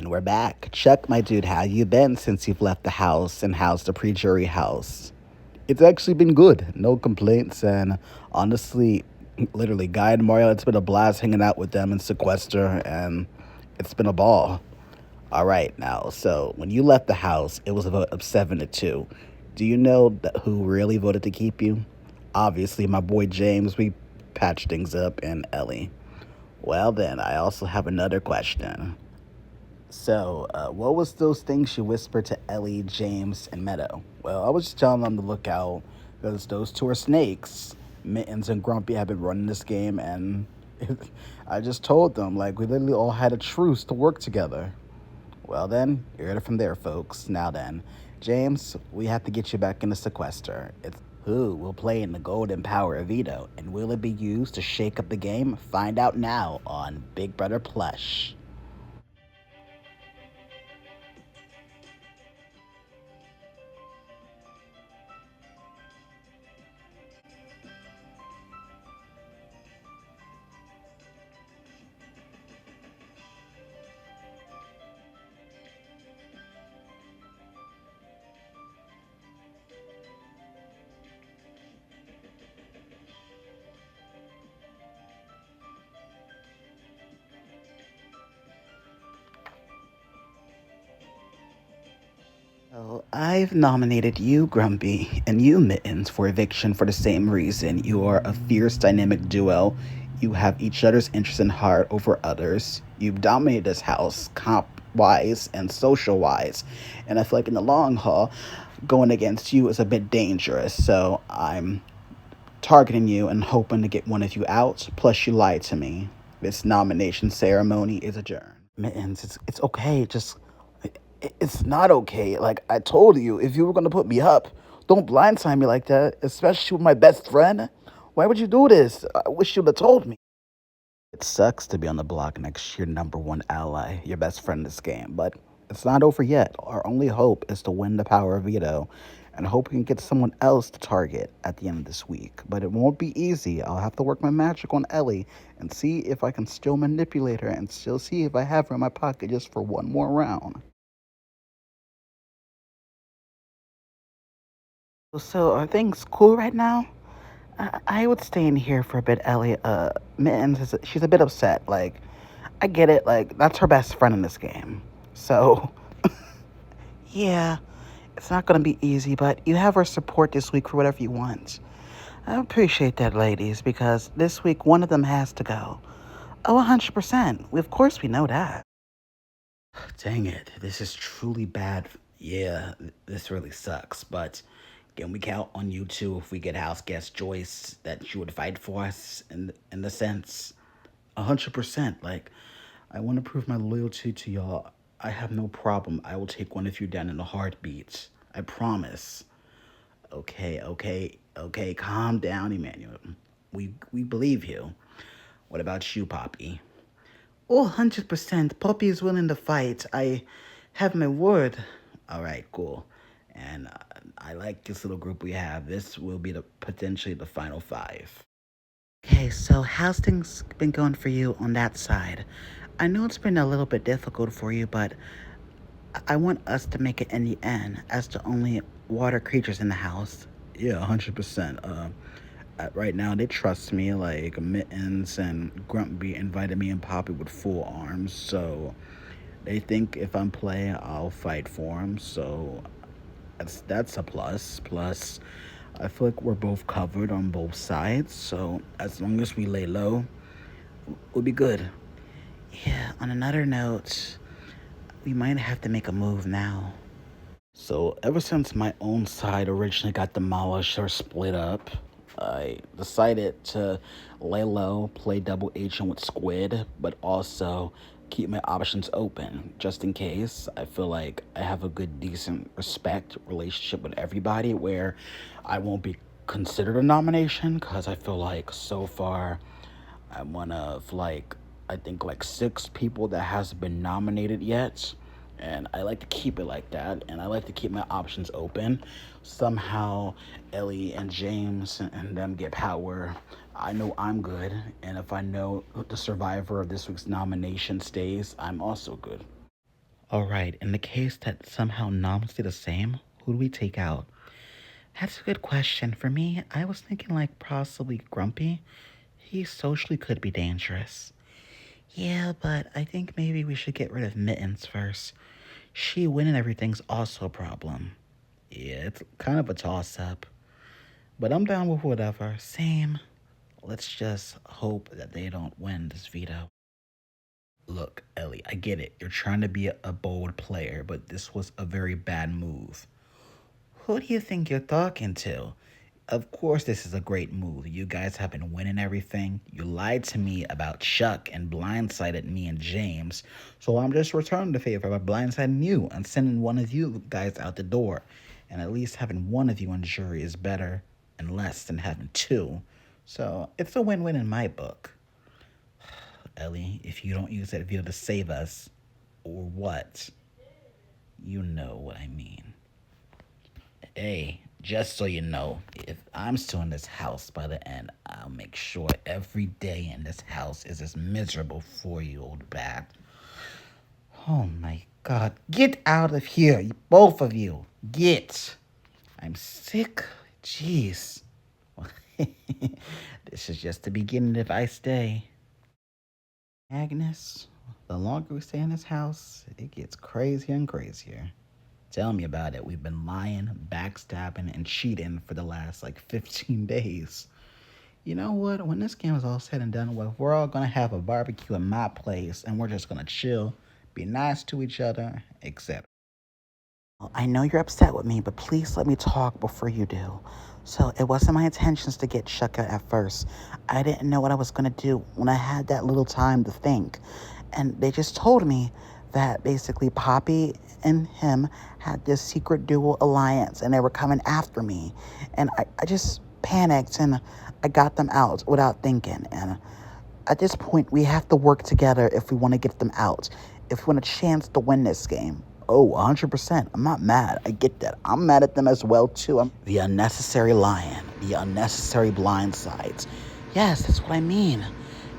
And we're back. Chuck, my dude, how you been since you've left the house, and how's the pre-jury house? It's actually been good. No complaints, and honestly, literally, Guy and Mario, it's been a blast hanging out with them in Sequester, and it's been a ball. All right, now, so when you left the house, it was a vote of 7-2. Do you know who really voted to keep you? Obviously, my boy James. We patched things up, and Ellie. Well, then, I also have another question. So, what was those things you whispered to Ellie, James, and Meadow? Well, I was just telling them to look out because those two are snakes. Mittens and Grumpy have been running this game, and I just told them, like, we literally all had a truce to work together. Well, then, you heard it from there, folks. Now then, James, we have to get you back into sequester. It's who will play in the golden power of Veto, and will it be used to shake up the game? Find out now on Big Brother Plush. So I've nominated you, Grumpy, and you, Mittens, for eviction for the same reason. You are a fierce, dynamic duo. You have each other's interests in heart over others. You've dominated this house, comp wise and social wise. And I feel like in the long haul, going against you is a bit dangerous. So I'm targeting you and hoping to get one of you out. Plus, you lied to me. This nomination ceremony is adjourned. Mittens, it's okay. Just it's not okay. Like I told you, if you were gonna put me up, don't blindside me like that, especially with my best friend. Why would you do this? I wish you'd have told me. It sucks to be on the block next to your number one ally, your best friend in this game, but it's not over yet. Our only hope is to win the power of veto and hope we can get someone else to target at the end of this week. But it won't be easy. I'll have to work my magic on Ellie and see if I can still manipulate her and still see if I have her in my pocket just for one more round. So are things cool right now? I would stay in here for a bit, Ellie. Mittens, she's a bit upset. Like, I get it. Like, that's her best friend in this game. So, yeah, it's not going to be easy, but you have her support this week for whatever you want. I appreciate that, ladies, because this week one of them has to go. Oh, 100%. Of course, we know that. Dang it. This is truly bad. Yeah, this really sucks, but can we count on you two if we get house guest Joyce that you would fight for us in the sense? 100%. Like, I want to prove my loyalty to y'all. I have no problem. I will take one of you down in a heartbeat. I promise. Okay. Calm down, Emmanuel. We believe you. What about you, Poppy? Oh, 100%. Poppy is willing to fight. I have my word. All right, cool. And I like this little group we have. This will be the potentially the final five. Okay, so how's things been going for you on that side? I know it's been a little bit difficult for you, but I want us to make it in the end as the only water creatures in the house. Yeah, 100%. Right now, they trust me. Like Mittens and Grumpy invited me and Poppy with full arms, so they think if I'm playing, I'll fight for them. So that's a plus. Plus, I feel like we're both covered on both sides. So as long as we lay low, we'll be good. Yeah. On another note, we might have to make a move now. So, ever since my own side originally got demolished or split up, I decided to lay low, play double agent with Squid, but also keep my options open just in case. I feel like I have a good, decent respect relationship with everybody where I won't be considered a nomination because I feel like so far I'm one of like I think like six people that hasn't been nominated yet. And I like to keep it like that, and I like to keep my options open. Somehow, Ellie and James and them get power. I know I'm good, and if I know the survivor of this week's nomination stays, I'm also good. All right, in the case that somehow Nom stay the same, who do we take out? That's a good question. For me, I was thinking like possibly Grumpy. He socially could be dangerous. Yeah, but I think maybe we should get rid of Mittens first. She winning everything's also a problem. Yeah, it's kind of a toss up. But I'm down with whatever. Same. Let's just hope that they don't win this veto. Look, Ellie, I get it. You're trying to be a bold player, but this was a very bad move. Who do you think you're talking to? Of course, this is a great move. You guys have been winning everything. You lied to me about Chuck and blindsided me and James. So I'm just returning the favor by blindsiding you and sending one of you guys out the door. And at least having one of you on jury is better and less than having two. So it's a win-win in my book. Ellie, if you don't use that veto to save us, or what, you know what I mean. Hey, just so you know, if I'm still in this house by the end, I'll make sure every day in this house is as miserable for you, old bat. Oh my god. Get out of here, both of you. Get. I'm sick. Jeez. This is just the beginning if I stay. Agnes, the longer we stay in this house, it gets crazier and crazier. Tell me about it. We've been lying, backstabbing, and cheating for the last like 15 days. You know what? When this game is all said and done with, we're all gonna have a barbecue at my place and we're just gonna chill, be nice to each other, etc. I know you're upset with me, but please let me talk before you do. So it wasn't my intentions to get Chuck out at first. I didn't know what I was gonna do when I had that little time to think. And they just told me that basically Poppy and him had this secret dual alliance and they were coming after me. And I just panicked and I got them out without thinking. And at this point, we have to work together if we want to get them out. If we want a chance to win this game. Oh, 100%. I'm not mad. I get that. I'm mad at them as well, too. The unnecessary lying. The unnecessary blindsides. Yes, that's what I mean.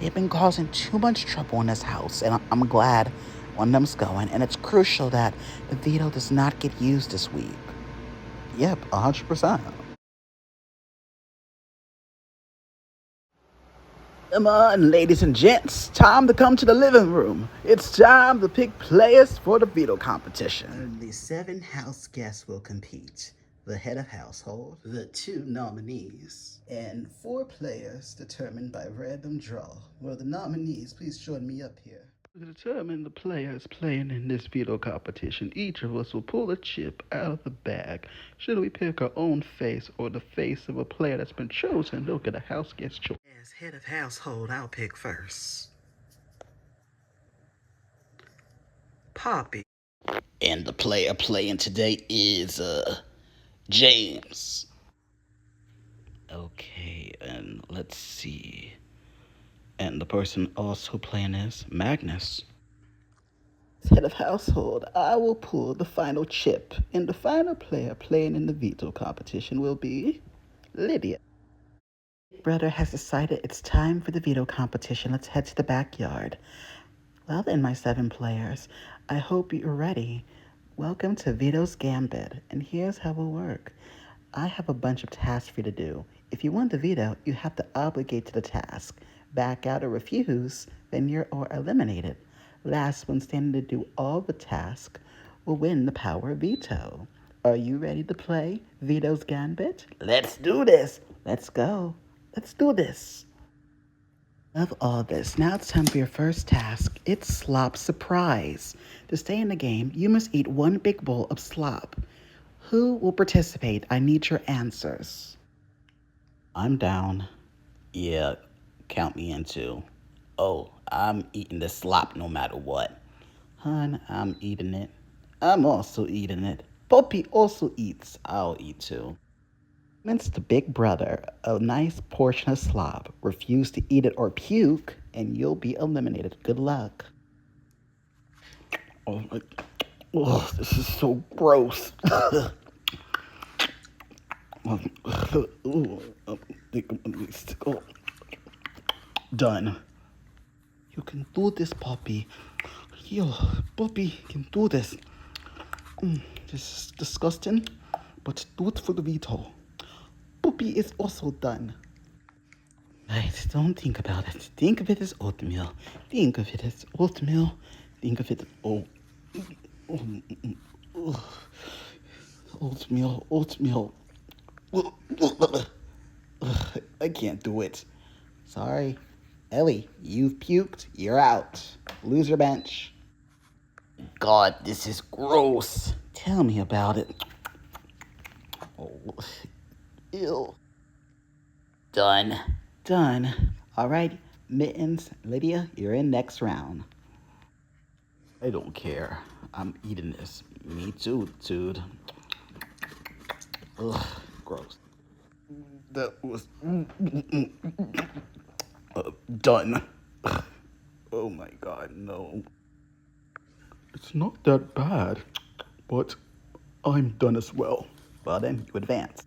They've been causing too much trouble in this house, and I'm glad one of them's going. And it's crucial that the veto does not get used this week. Yep, 100%. Come on, ladies and gents, time to come to the living room. It's time to pick players for the veto competition. Only 7 house guests will compete. The head of household, the 2 nominees, and 4 players determined by random draw. Will the nominees please join me up here? To determine the players playing in this veto competition, each of us will pull a chip out of the bag. Should we pick our own face or the face of a player that's been chosen, look at a house guest choice. As head of household, I'll pick first. Poppy. And the player playing today is, James. Okay, and let's see. And the person also playing is Magnus. Head of household, I will pull the final chip, and the final player playing in the veto competition will be Lydia. Brother has decided it's time for the veto competition. Let's head to the backyard. Well then, my 7 players, I hope you're ready. Welcome to Veto's Gambit, and here's how it will work. I have a bunch of tasks for you to do. If you want the veto, you have to obligate to the task. Back out or refuse, then you're or eliminated. Last one standing to do all the tasks will win the power of veto. Are you ready to play Veto's Gambit? Let's do this. Let's go. Let's do this. Of all this, now it's time for your first task. It's Slop Surprise. To stay in the game, you must eat 1 big bowl of slop. Who will participate? I need your answers. I'm down. Yeah, count me in too. Oh, I'm eating the slop no matter what. Hun, I'm eating it. I'm also eating it. Poppy also eats. I'll eat too. It's the big brother, a nice portion of slop. Refuse to eat it or puke, and you'll be eliminated. Good luck. Oh, this is so gross. Done. You can do this, Poppy. Yo, Poppy can do this. This is disgusting, but do it for the veto. Poppy is also done. Right, don't think about it. Think of it as oatmeal. Think of it as oatmeal. Think of it. Oh, oatmeal, oatmeal. I can't do it. Sorry. Ellie, you've puked. You're out. Loser bench. God, this is gross. Tell me about it. Oh, ew. Done. Done. All right, Mittens, Lydia, you're in next round. I don't care. I'm eating this. Me too, dude. Ugh, gross. That was done. Oh my god, no. It's not that bad, but I'm done as well. Well then, you advance.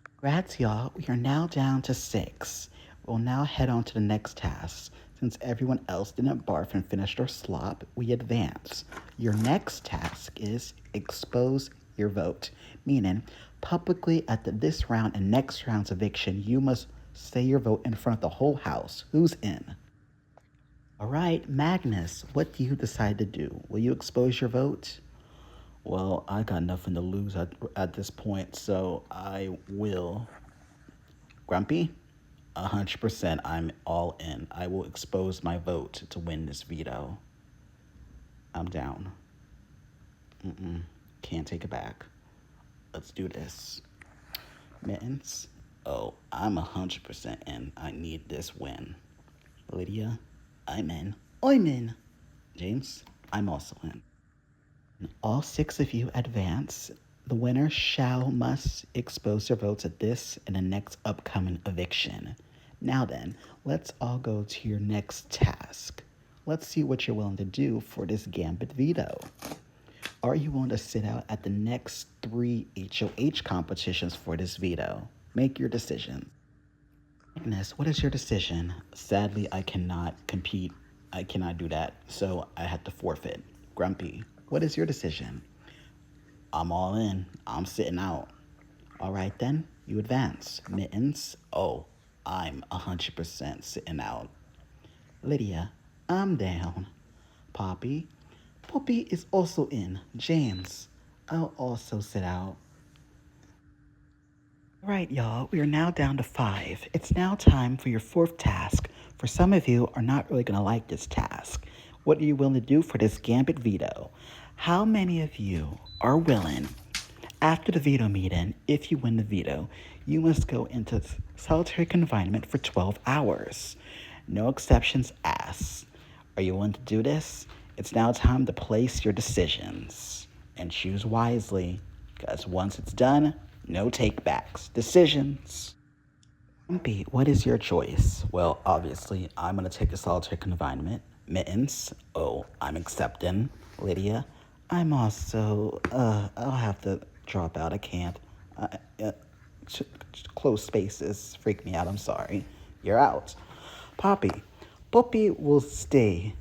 Congrats, y'all. We are now down to 6. We'll now head on to the next task. Since everyone else didn't barf and finish their slop, we advance. Your next task is expose your vote, meaning publicly at this round and next round's eviction, you must say your vote in front of the whole house. Who's in? All right, Magnus, what do you decide to do? Will you expose your vote? Well, I got nothing to lose at this point, so I will. Grumpy? 100%, I'm all in. I will expose my vote to win this veto. I'm down. Can't take it back. Let's do this. Mittens? Oh, I'm 100% in. I need this win. Lydia? I'm in. I'm in. James? I'm also in. All 6 of you advance. The winner must expose their votes at this and the next upcoming eviction. Now then, let's all go to your next task. Let's see what you're willing to do for this Gambit veto. Are you willing to sit out at the next 3 HOH competitions for this veto? Make your decision. Agnes, what is your decision? Sadly, I cannot compete. I cannot do that, so I had to forfeit. Grumpy, what is your decision? I'm all in. I'm sitting out. All right, then, you advance. Mittens, oh, I'm 100% sitting out. Lydia, I'm down. Poppy is also in. James, I'll also sit out. All right, y'all, we are now down to 5. It's now time for your 4th task. For some of you are not really going to like this task. What are you willing to do for this Gambit veto? How many of you are willing, after the veto meeting, if you win the veto, you must go into solitary confinement for 12 hours. No exceptions asked. Are you willing to do this? It's now time to place your decisions and choose wisely, because once it's done, no takebacks. Decisions. Grumpy, what is your choice? Well, obviously, I'm going to take the solitary confinement. Mittens, oh, I'm accepting. Lydia, I'm also, I'll have to drop out. I can't. Close spaces freak me out. I'm sorry. You're out. Poppy will stay.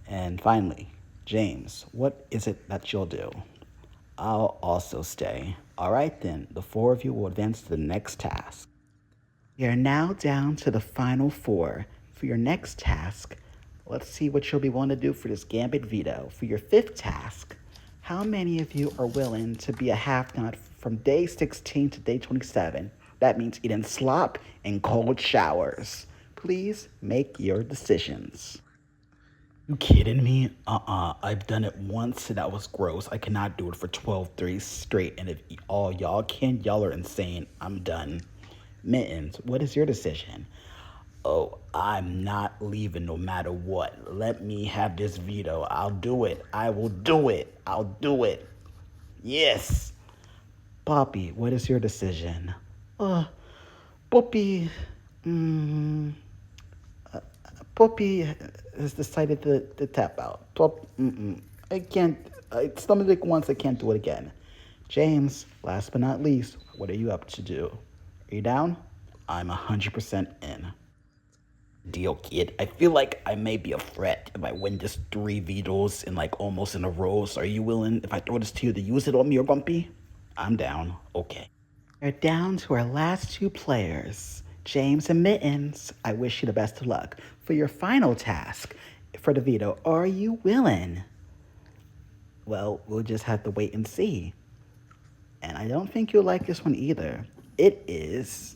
And finally, James, what is it that you'll do? I'll also stay. All right, then, the 4 of you will advance to the next task. You're now down to the final 4. For your next task, let's see what you'll be willing to do for this Gambit veto. For your 5th task, how many of you are willing to be a half nut from day 16 to day 27? That means eating slop and cold showers. Please make your decisions. You kidding me? I've done it once and that was gross. I cannot do it for 12 days straight. And if all y'all can, y'all are insane. I'm done. Mittens, what is your decision? Oh, I'm not leaving no matter what. Let me have this veto. I'll do it. I will do it. I'll do it. Yes. Poppy, what is your decision? Poppy, Poppy has decided to tap out. I can't. I stomach it once. I can't do it again. James, last but not least, what are you up to do? Are you down? I'm 100% in. Deal, kid. I feel like I may be a threat if I win just 3 vetoes in like almost in a row. So are you willing, if I throw this to you, to use it on me or Grumpy? I'm down. Okay. We're down to our last 2 players, James and Mittens. I wish you the best of luck for your final task for the veto. Are you willing? Well, we'll just have to wait and see. And I don't think you'll like this one either. It is,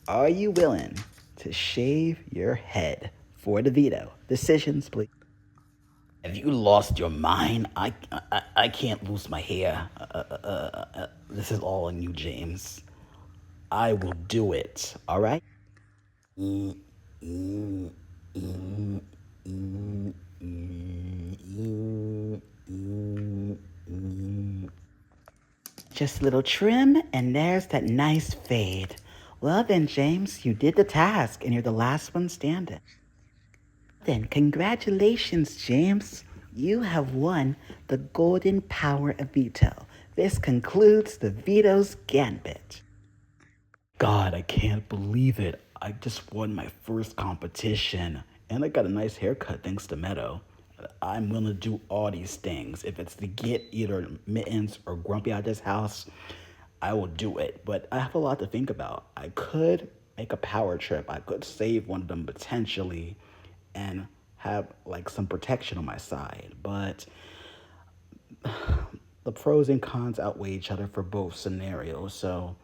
are you willing to shave your head for the veto? Decisions, please. Have you lost your mind? I can't lose my hair. This is all on you, James. I will do it, all right? Just a little trim, and there's that nice fade. Well then, James, you did the task, and you're the last one standing. Then, congratulations, James. You have won the Golden Power of Veto. This concludes the Veto's Gambit. God, I can't believe it. I just won my first competition, and I got a nice haircut thanks to Meadow. I'm willing to do all these things. If it's to get either Mittens or Grumpy out of this house, I will do it. But I have a lot to think about. I could make a power trip. I could save one of them potentially and have like some protection on my side. But the pros and cons outweigh each other for both scenarios. So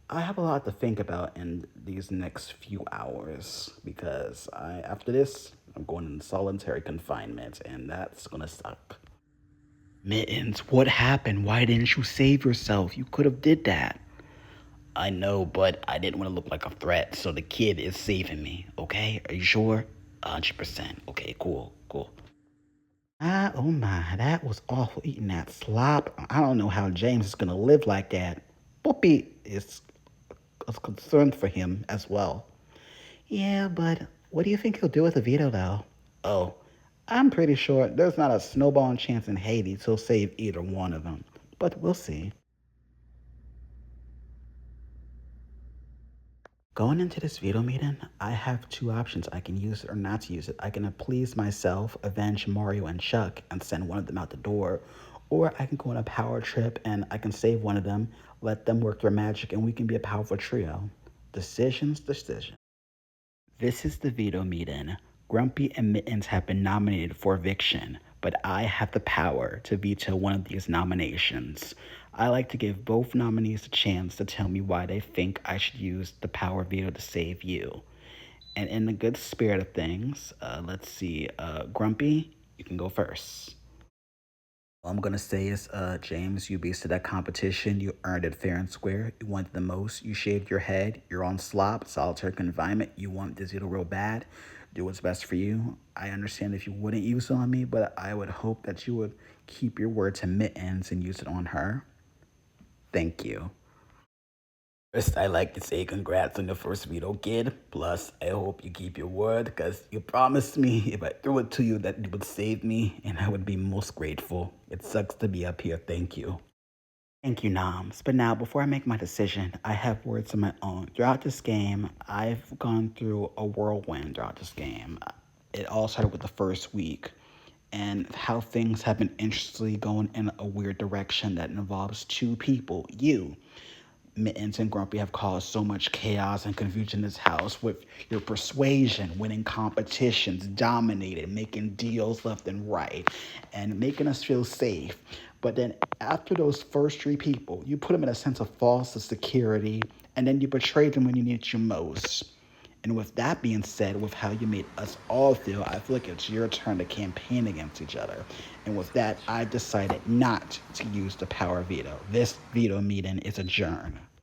I have a lot to think about in these next few hours because after this, I'm going in solitary confinement, and that's gonna suck. Mittens, what happened? Why didn't you save yourself? You could have did that. I know, but I didn't want to look like a threat, so the kid is saving me, okay? Are you sure? 100%. Okay, cool, cool. Oh my, that was awful eating that slop. I don't know how James is gonna live like that. Poppy is a concern for him as well. Yeah, but what do you think he'll do with the veto, though? Oh, I'm pretty sure there's not a snowballing chance in Hades he'll save either one of them. But we'll see. Going into this veto meeting, I have 2 options. I can use it or not to use it. I can please myself, avenge Mario and Chuck, and send one of them out the door. Or I can go on a power trip and I can save one of them, let them work their magic, and we can be a powerful trio. Decisions, decisions. This is the veto meeting. Grumpy and Mittens have been nominated for eviction, but I have the power to veto one of these nominations. I like to give both nominees a chance to tell me why they think I should use the power veto to save you. And in the good spirit of things, let's see, Grumpy, you can go first. All I'm gonna say is, James, you beasted that competition. You earned it fair and square. You wanted the most. You shaved your head. You're on slop, solitary confinement. You want this little real bad. Do what's best for you. I understand if you wouldn't use it on me, but I would hope that you would keep your word to Mittens and use it on her. Thank you. First, I like to say congrats on the first veto, kid. Plus, I hope you keep your word, because you promised me if I threw it to you that you would save me, and I would be most grateful. It sucks to be up here. Thank you. Thank you, Noms. But now, before I make my decision, I have words of my own. Throughout this game, I've gone through a whirlwind throughout this game. It all started with the first week and how things have been interestingly going in a weird direction that involves 2 people, you. Mittens and Grumpy have caused so much chaos and confusion in this house with your persuasion, winning competitions, dominating, making deals left and right, and making us feel safe. But then after those first 3 people, you put them in a sense of false security, and then you betrayed them when you needed you most. And with that being said, with how you made us all feel, I feel like it's your turn to campaign against each other. And with that, I decided not to use the power veto. This veto meeting is adjourned.